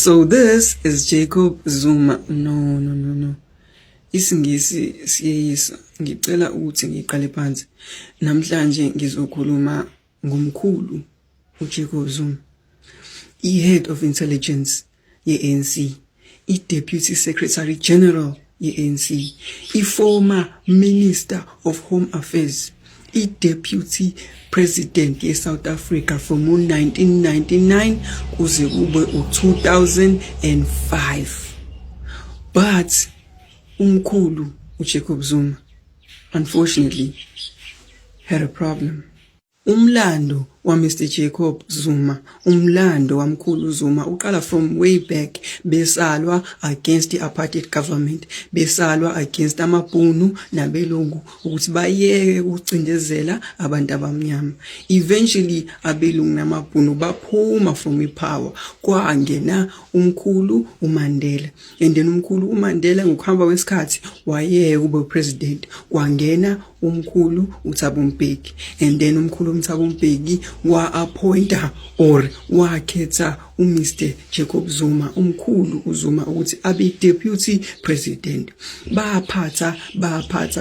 So this is Jacob Zuma. No. Isingisi siyeyisa. Ngicela ukuthi ngiqale phansi. Namhlanje ngizokhuluma ngomkhulu uJacob Zuma. I-Head of Intelligence ye-ANC, i-Deputy Secretary General ye-ANC, i-former Minister of Home Affairs, i-Deputy President ye-South Africa from 1999 kuze kube 2005. But umkhulu uJacob Zuma unfortunately had a problem. Umlando wa Mr. Jacob Zuma, umlando wamkhulu Zuma uqala from way back, besalwa against the apartheid government, besalwa against amabhunu nabelungu ukuthi bayeke ukucindezela abantu abamnyama. Eventually abelungu namabhunu baphuma from ipower, kwangena umkhulu uMandela, and then umkhulu uMandela ngokuhamba kwesikhathi wayeka ube president, kwangena umkhulu uThabo Mbeki, and then umkhulu uThabo Mbeki wa-appointa or wakhetha uMr. Jacob Zuma, umkhulu uZuma ukuthi abe deputy president. Baphatha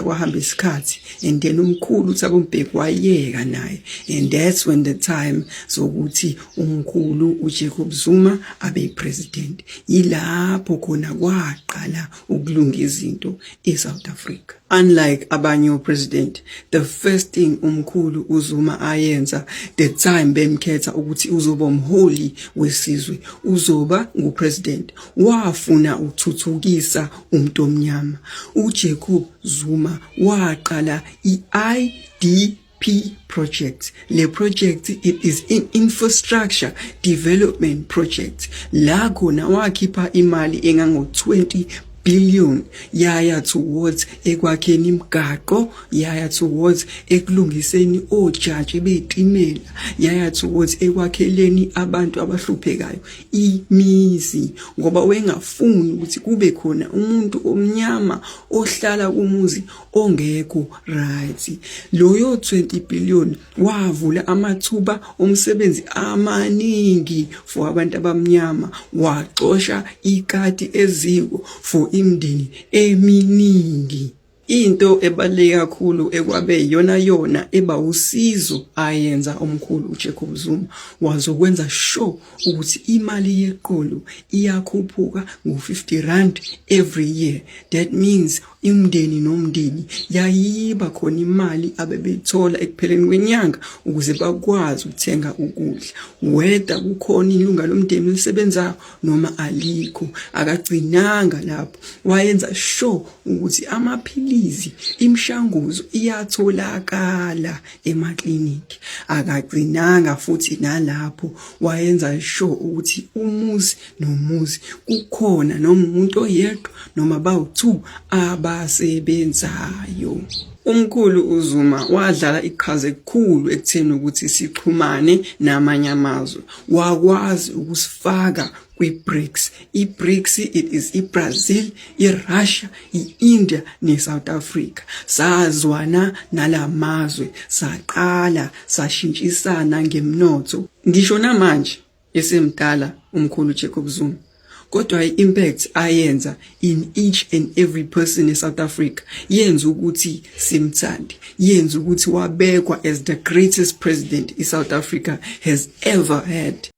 kwahamba isikhathi, and then umkhulu uThabo Mbeki wayeka naye, and that's when the time sokuthi umkhulu uJacob Zuma abe president. Yilapho khona kwaqala ukulunga izinto eSouth Africa. Unlike abanye president, the first thing umkhulu uZuma ayenza the time bemkhetha ukuthi uzoba umholi wesizwe, uzoba ngupresident, wafuna ukuthuthukisa umuntu omnyama. uJacob Zuma waqala i-IDP project. Le project, it is an infrastructure development project. La khona wakhipha imali engango 20 billion yaya towards ekwakheni imigaqo, yaya towards ekulungiseni ojaji betimela, yaya towards ekwakheleni abantu abahluphekayo imizi, ngoba wengafuni ukuthi kube khona umuntu omnyama ohlala kumuzi ongekho right. Loyo 20 billion wavula amathuba omsebenzi amaningi for abantu abamnyama, waxosha ikati eziko for imndeni eminingi. Into ebaluleke kakhulu ekwabe yona eba usizo ayenza umkhulu uJacob Zuma wazokwenza sure ukuthi imali yeqolo iyakhuphuka ngo-50 rand every year. That means imndeni nomndeni yayiba khona imali abebethola ekupheleni kwenyanga ukuze bakwazi ukuthenga ukudla, whether kukhona ilunga lomndeni lisebenzayo noma alikho. Akagcinanga lapho, wayenza sure ukuthi amaphilisi, imishanguzo iyatholakala emakliniki. Akagcinanga futhi nalapho, wayenza sure ukuthi umuzi nomuzi kukhona noma umuntu oyedwa noma bawu2 abasebenzayo. Umkhulu uZuma wadlala iqhaza elikhulu ekutheni ukuthi sixhumane namanye amazwe. Wakwazi ukusifaka kwi-BRICS. I-BRICS, it is iBrazil, iRussia, iIndia neSouth Africa. Sazwana nalamazwe, saqala sashintshisana ngemnotho. Ngisho namanje esemdala umkhulu Jacob Zuma, kodwa i-impact ayenza in each and every person in South Africa yenza ukuthi simthande, yenza ukuthi wabekwa as the greatest president South Africa has ever had.